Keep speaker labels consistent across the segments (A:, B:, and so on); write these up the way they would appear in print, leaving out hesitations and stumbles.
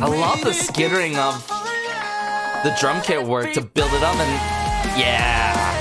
A: I love the skittering of the drum kit work to build it up, and yeah.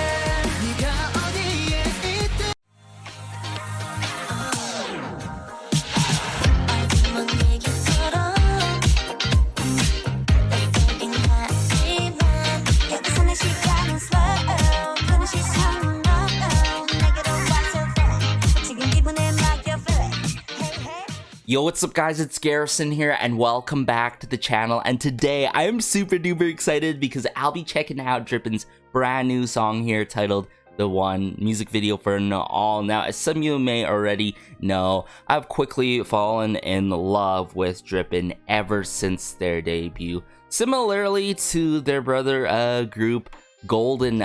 A: Yo, what's up guys, it's Garrison here and welcome back to the channel, and today I am super duper excited because I'll be checking out DRIPPIN's brand new song here titled The One, music video for No All. Now, as some of you may already know, I've quickly fallen in love with DRIPPIN ever since their debut. Similarly to their brother group, Golden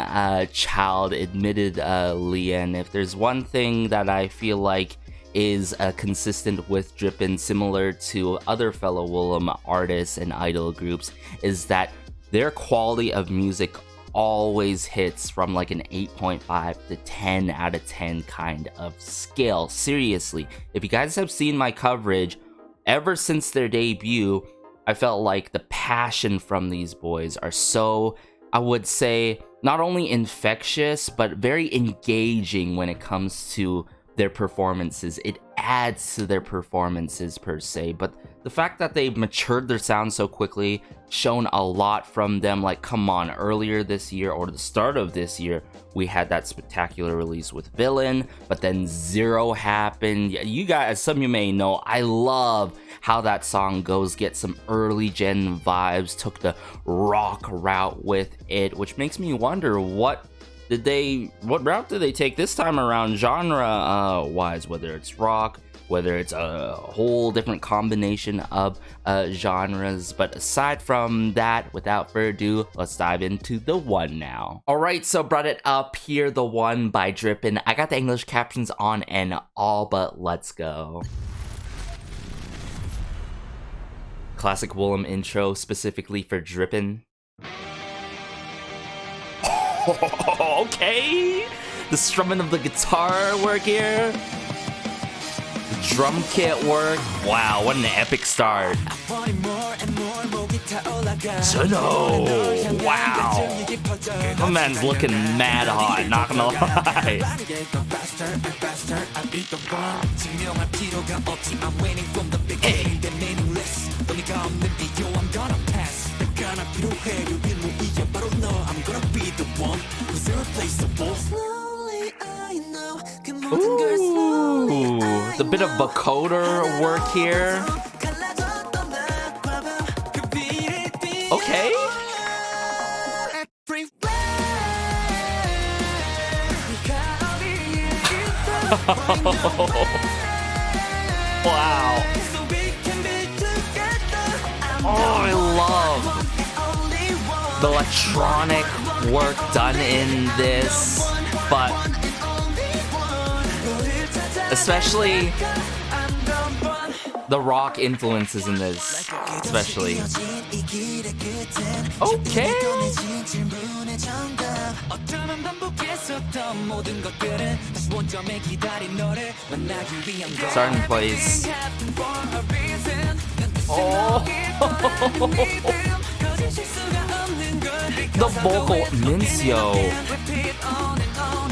A: Child, admittedly, and if there's one thing that I feel like is consistent with DRIPPIN, similar to other fellow Woollim artists and idol groups, is that their quality of music always hits from like an 8.5 to 10 out of 10 kind of scale. Seriously, if you guys have seen my coverage, ever since their debut, I felt like the passion from these boys are so, I would say, not only infectious, but very engaging when it comes to their performances. It adds to their performances per se, but the fact that they've matured their sound so quickly, shown a lot from them. Like, come on, earlier this year or the start of this year, we had that spectacular release with Villain, but then Zero happened. You guys, some of you may know, I love how that song goes, get some early gen vibes, took the rock route with it, which makes me wonder what route did they take this time around genre wise, whether it's rock, whether it's a whole different combination of genres. But aside from that, without further ado, let's dive into The One now. Alright, so brought it up here, The One by DRIPPIN. I got the English captions on and all, but let's go. Classic Woollim intro specifically for DRIPPIN. Okay, the strumming of the guitar work here, the drum kit work. Wow, what an epic start. Sectional. Wow, my man's looking mad hot, not gonna lie. Hey. Ooh, the bit of vocoder work here. Okay. Wow. Oh, I love the electronic work done in this, but especially the rock influences in this, especially. Okay. Starting place. Oh. The vocal Mincio.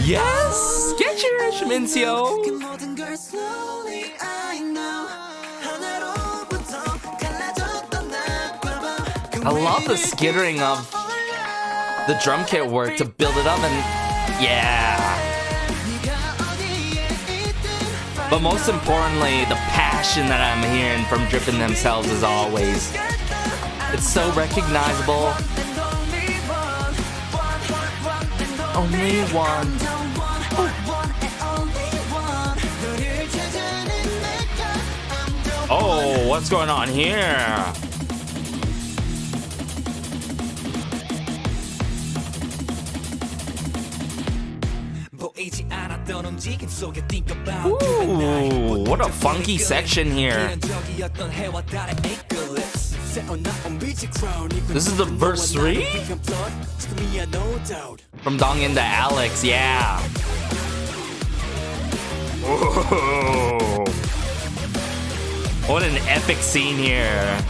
A: Yes! Get your ish, Mincio! I love the skittering of the drum kit work to build it up, and yeah. But most importantly, the passion that I'm hearing from DRIPPIN themselves as always. It's so recognizable. Only one. Oh, what's going on here? Ooh, what a funky section here. This is the verse 3? From Dongin to Alex, yeah. Whoa. What an epic scene here.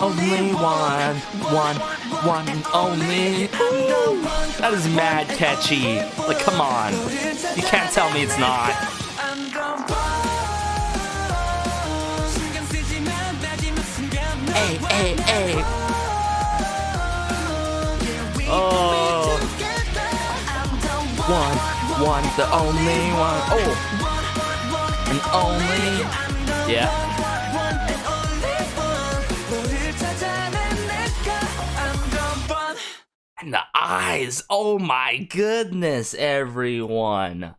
A: only one, one and only. Ooh, that is mad catchy. Like, come on. You can't tell me it's not. Hey, hey, hey. Oh. One, the only one. Oh. And only. Yeah. And the eyes, oh my goodness, everyone.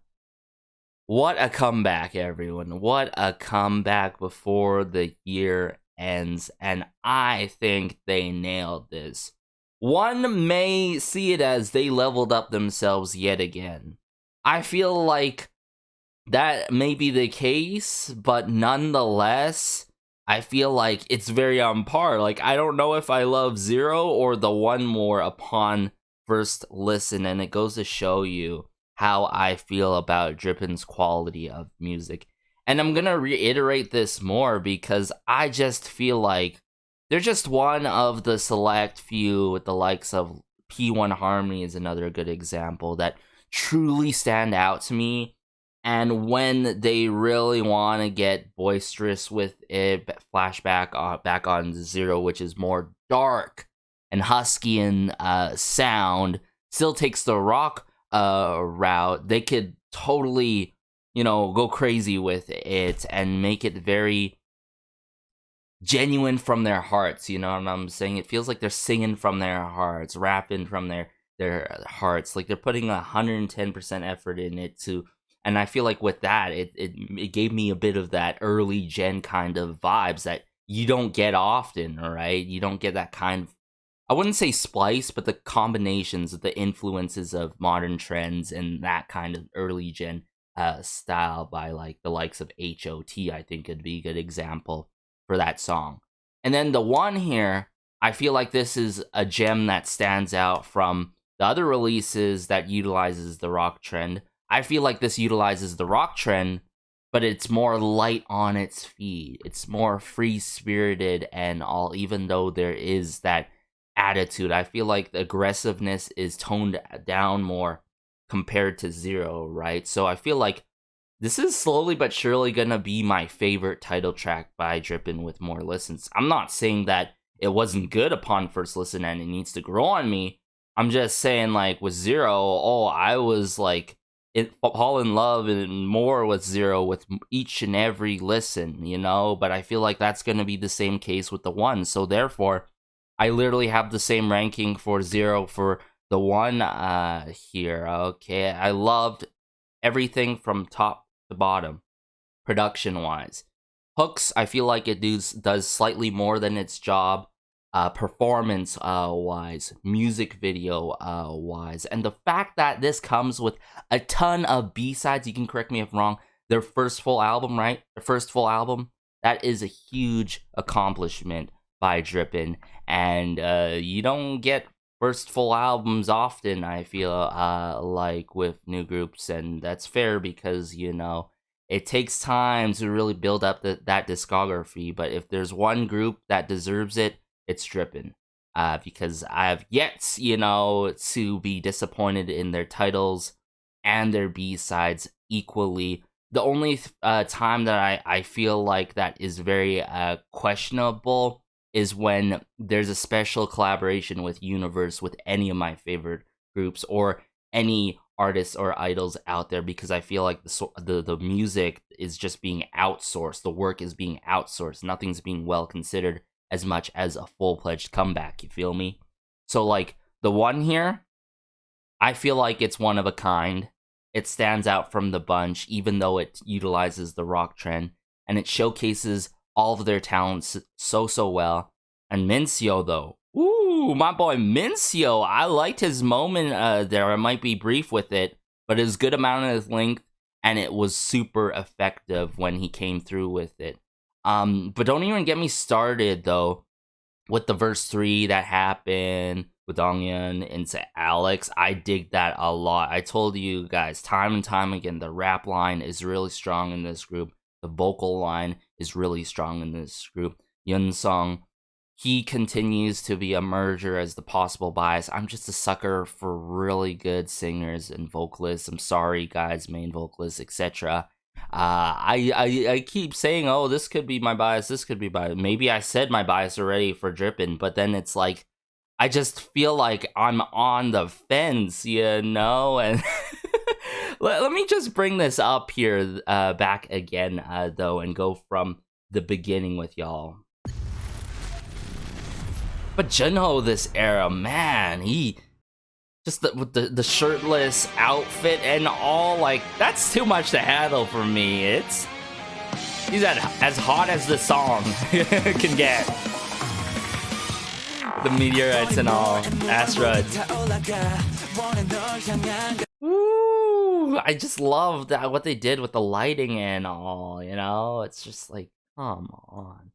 A: What a comeback, everyone. What a comeback before the year ends. And I think they nailed this. One may see it as they leveled up themselves yet again. I feel like that may be the case, but nonetheless, I feel like it's very on par. Like, I don't know if I love Zero or the one more upon first listen, and it goes to show you how I feel about DRIPPIN's quality of music. And I'm gonna reiterate this more because I just feel like they're just one of the select few, with the likes of P1 Harmony is another good example, that truly stand out to me. And when they really want to get boisterous with it, flashback back on Zero, which is more dark and husky in sound, still takes the rock route. They could totally, go crazy with it and make it very genuine from their hearts. You know what I'm saying? It feels like they're singing from their hearts, rapping from their hearts. Like they're putting 110% effort in it to. And I feel like with that, it gave me a bit of that early gen kind of vibes that you don't get often, right? You don't get that kind of, I wouldn't say splice, but the combinations of the influences of modern trends and that kind of early gen style by like the likes of HOT, I think could be a good example for that song. And then the one here, I feel like this is a gem that stands out from the other releases that utilizes the rock trend. I feel like this utilizes the rock trend, but it's more light on its feet. It's more free-spirited and all, even though there is that attitude. I feel like the aggressiveness is toned down more compared to Zero, right? So I feel like this is slowly but surely gonna be my favorite title track by DRIPPIN with more listens. I'm not saying that it wasn't good upon first listen and it needs to grow on me. I'm just saying, like, with Zero, I was like, fall in love and more with Zero with each and every listen, but I feel like that's going to be the same case with the one. So therefore, I literally have the same ranking for Zero for the one here. Okay, I loved everything from top to bottom, production wise. Hooks, I feel like it does slightly more than its job. Performance wise, music video wise, and the fact that this comes with a ton of B-sides, you can correct me if I'm wrong, their first full album, right? Their first full album, that is a huge accomplishment by DRIPPIN, and you don't get first full albums often, I feel like, with new groups, and that's fair because, it takes time to really build up that discography, but if there's one group that deserves it, it's DRIPPIN, because I've yet, to be disappointed in their titles and their B-sides equally. The only time that I feel like that is very questionable is when there's a special collaboration with Universe with any of my favorite groups or any artists or idols out there, because I feel like the music is just being outsourced. The work is being outsourced. Nothing's being well considered as much as a full-fledged comeback, you feel me? So, like, the one here, I feel like it's one of a kind. It stands out from the bunch, even though it utilizes the rock trend, and it showcases all of their talents so well. And Mincio, though, ooh, my boy Mincio, I liked his moment there. I might be brief with it, but it was good amount of length, and it was super effective when he came through with it. But don't even get me started, though, with the verse 3 that happened with Donghyun into Alex. I dig that a lot. I told you guys time and time again, the rap line is really strong in this group. The vocal line is really strong in this group. Yun Song he continues to be a merger as the possible bias. I'm just a sucker for really good singers and vocalists. I'm sorry, guys, main vocalists, etc. I keep saying, oh, this could be my bias, this could be bias. Maybe I said my bias already for DRIPPIN, but then it's like, I just feel like I'm on the fence, you know? And let me just bring this up here back again, though, and go from the beginning with y'all. But Junho this era, man, he just with the shirtless outfit and all, like, that's too much to handle for me. He's as hot as the song can get. The meteorites and all, asteroids. Woo! I just love that what they did with the lighting and all, you know? It's just like, come on.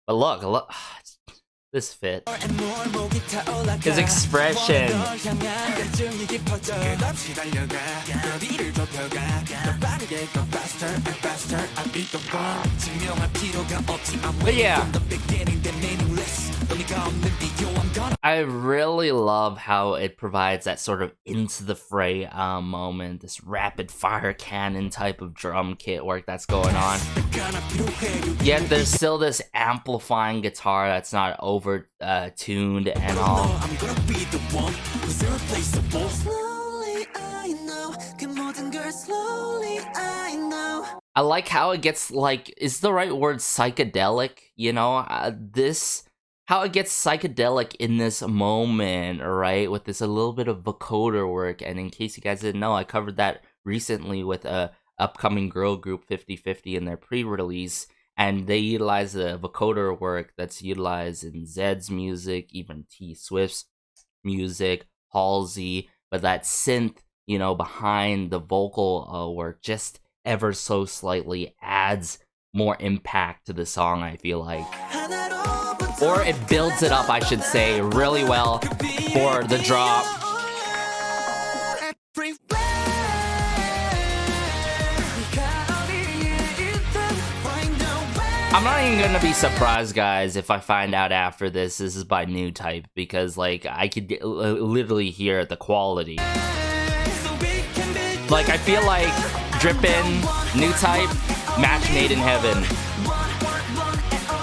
A: But look, this fit. His expression. But yeah, I really love how it provides that sort of into the fray moment, this rapid fire cannon type of drum kit work that's going on. Yet there's still this amplifying guitar that's not over tuned and all. I like how it gets, like, is the right word psychedelic, you know? How it gets psychedelic in this moment, right? With this a little bit of vocoder work. And in case you guys didn't know, I covered that recently with a upcoming girl group 50/50 in their pre-release. And they utilize the vocoder work that's utilized in Zed's music, even T Swift's music, Halsey. But that synth, you know, behind the vocal work just ever so slightly adds more impact to the song, I feel like. Or it builds it up, I should say, really well for the drop. I'm not even gonna be surprised, guys, if I find out after this is by New Type, because, like, I could literally hear the quality. Like, I feel like DRIPPIN, New Type, match made in heaven.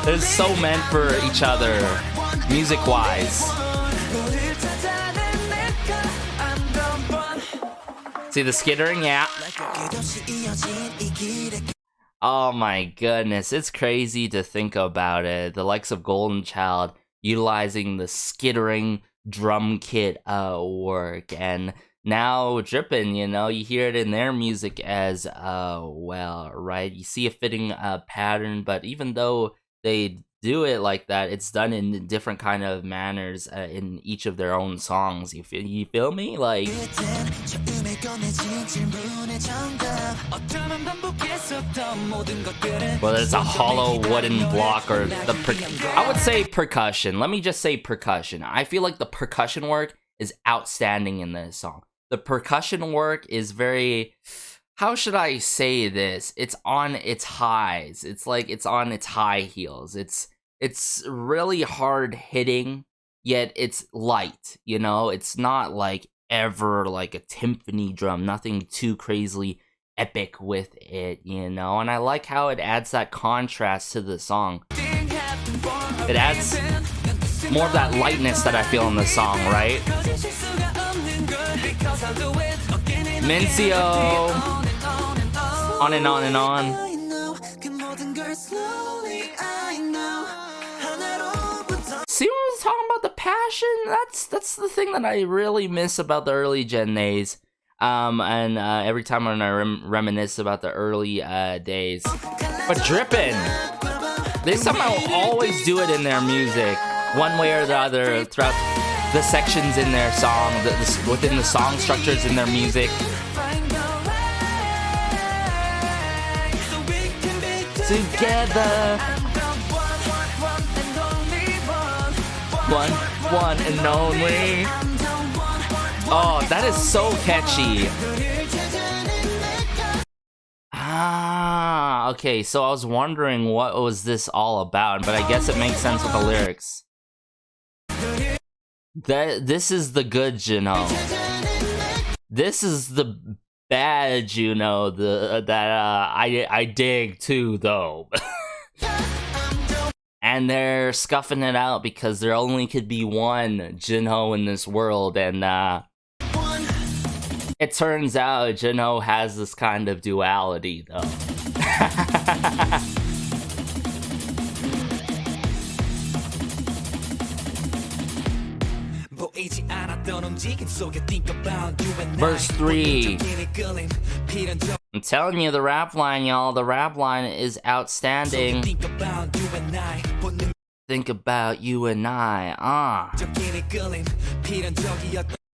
A: They're so meant for each other, music-wise. See the skittering? Yeah. Oh my goodness, it's crazy to think about it. The likes of Golden Child utilizing the skittering drum kit work, and now DRIPPIN, you know, you hear it in their music as well, right? You see a fitting pattern, but even though they do it like that, it's done in different kind of manners in each of their own songs. You feel me? Like, whether it's a hollow wooden block or I would say percussion. Let me just say percussion. I feel like the percussion work is outstanding in this song. The percussion work is very, how should I say this? It's on its highs. It's like it's on its high heels. It's really hard hitting, yet it's light, you know? It's not like ever like a timpani drum, nothing too crazily epic with it, you know? And I like how it adds that contrast to the song. It adds more of that lightness that I feel in the song, right? Mencio, on and on and on. See what I was talking about, the passion? That's the thing that I really miss about the early Gen A's. And every time when I reminisce about the early days. But DRIPPIN, they somehow always do it in their music, one way or the other, throughout the sections in their song, within the song structures in their music. Together, one and only. Oh, that is so catchy. okay, so I was wondering what was this all about, but I guess it makes sense with the lyrics. This is the good Jinho. This is the bad Jinho, I dig too, though. And they're scuffing it out because there only could be one Jinho in this world, and it turns out Jinho has this kind of duality, though. Verse 3. I'm telling you, the rap line, y'all. The rap line is outstanding. Think about you and I.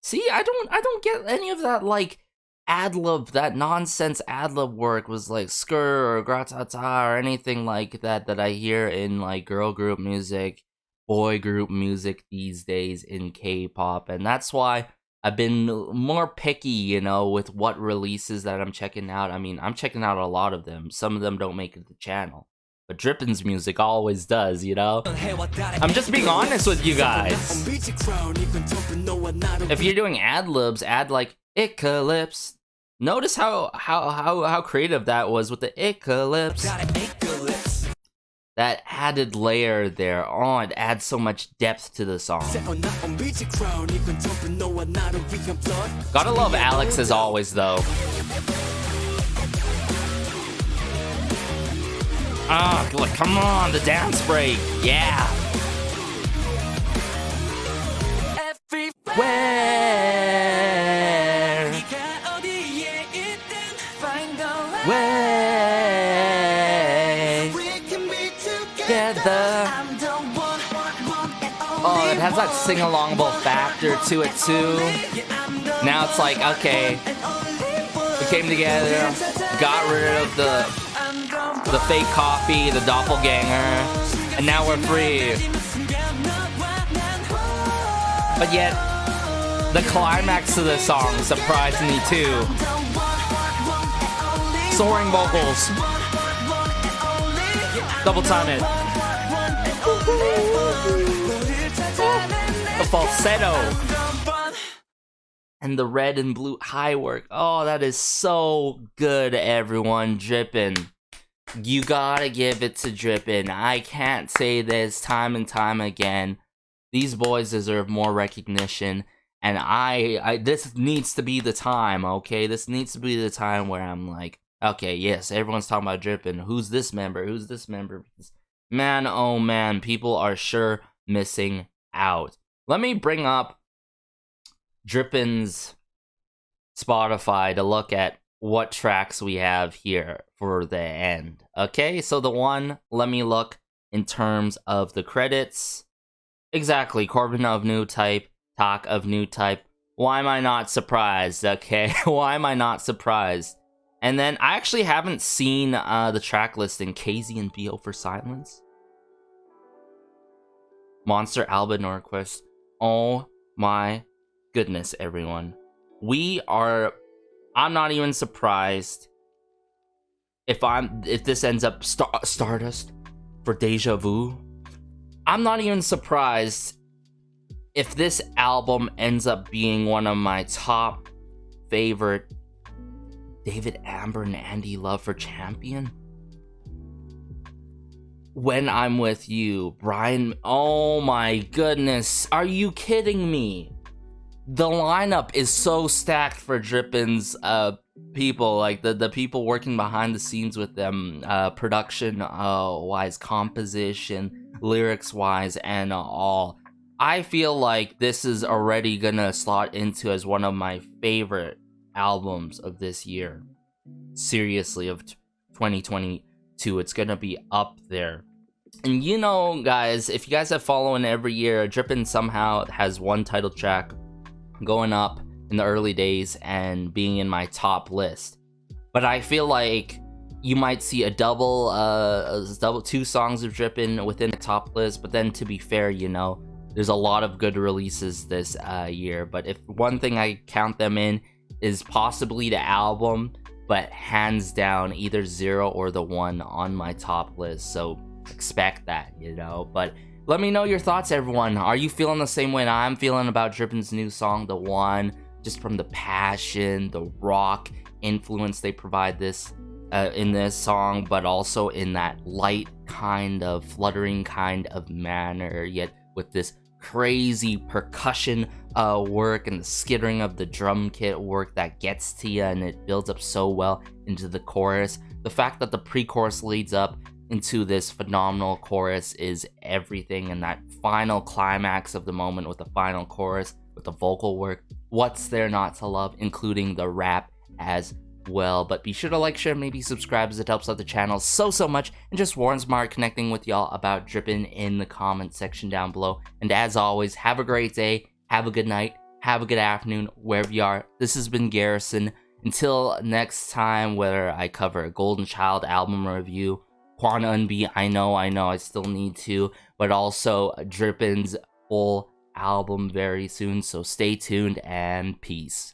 A: See, I don't get any of that, like, ad-lib, that nonsense ad-lib work was like skr or gratata or anything like that I hear in, like, girl group music, boy group music these days in K-pop. And that's why I've been more picky, you know, with what releases that I'm checking out. I mean, I'm checking out a lot of them. Some of them don't make it to the channel, but DRIPPIN's music always does, you know? I'm just being honest with you guys. If you're doing ad-libs, add like Eclipse. Notice how creative that was with the Eclipse. That added layer there, oh, it adds so much depth to the song. Gotta love Alex as always, though. Ah, oh, come on, the dance break, yeah. Together. Oh, it has that sing-alongable factor to it too. Now it's like, okay, we came together, got rid of the fake copy, the doppelganger, and now we're free. But yet, the climax of the song surprised me too. Soaring vocals. Double time it. The falsetto. And the red and blue high work. Oh, that is so good, everyone. DRIPPIN. You gotta give it to DRIPPIN. I can't say this time and time again. These boys deserve more recognition. And this needs to be the time, okay? This needs to be the time where I'm like, okay, yes, everyone's talking about DRIPPIN. Who's this member? Who's this member? Man, oh man, people are sure missing out. Let me bring up DRIPPIN's Spotify to look at what tracks we have here for the end. Okay, so the one, let me look in terms of the credits. Exactly, Corbin of New Type, Tak of New Type. Why am I not surprised, okay? Why am I not surprised? And then I actually haven't seen the track listing. KZ and BO for Silence. Monster, Alba, Norquist. Oh my goodness, everyone. I'm not even surprised if this ends up Stardust for Deja Vu. I'm not even surprised if this album ends up being one of my top favorite David Amber and Andy Love for Champion. When I'm With You, Brian, oh my goodness, are you kidding me? The lineup is so stacked for DRIPPIN's people, like the people working behind the scenes with them, production wise, composition, lyrics wise, and all. I feel like this is already gonna slot into as one of my favorite albums of this year. Seriously, of 2022, it's gonna be up there. And you know, guys, if you guys have following every year, DRIPPIN somehow has one title track going up in the early days and being in my top list. But I feel like you might see a double 2 songs of DRIPPIN within the top list. But then, to be fair, you know, there's a lot of good releases this year. But if one thing I count them in is possibly the album, but hands down either 0 or the 1 on my top list, so expect that, you know. But let me know your thoughts, everyone. Are you feeling the same way I'm feeling about DRIPPIN's new song, The One, just from the passion, the rock influence they provide this in this song, but also in that light kind of fluttering kind of manner, yet with this crazy percussion work and the skittering of the drum kit work that gets to you, and it builds up so well into the chorus. The fact that the pre-chorus leads up into this phenomenal chorus is everything, and that final climax of the moment with the final chorus, with the vocal work, what's there not to love, including the rap as well. But be sure to like, share, maybe subscribe, as it helps out the channel so much, and just warrants more connecting with y'all about DRIPPIN in the comment section down below. And as always, have a great day, have a good night, have a good afternoon, wherever you are. This has been Garrison. Until next time, whether I cover a Golden Child album review, Quantum Unbe, I know, I still need to, but also DRIPPIN's full album very soon, so stay tuned and peace.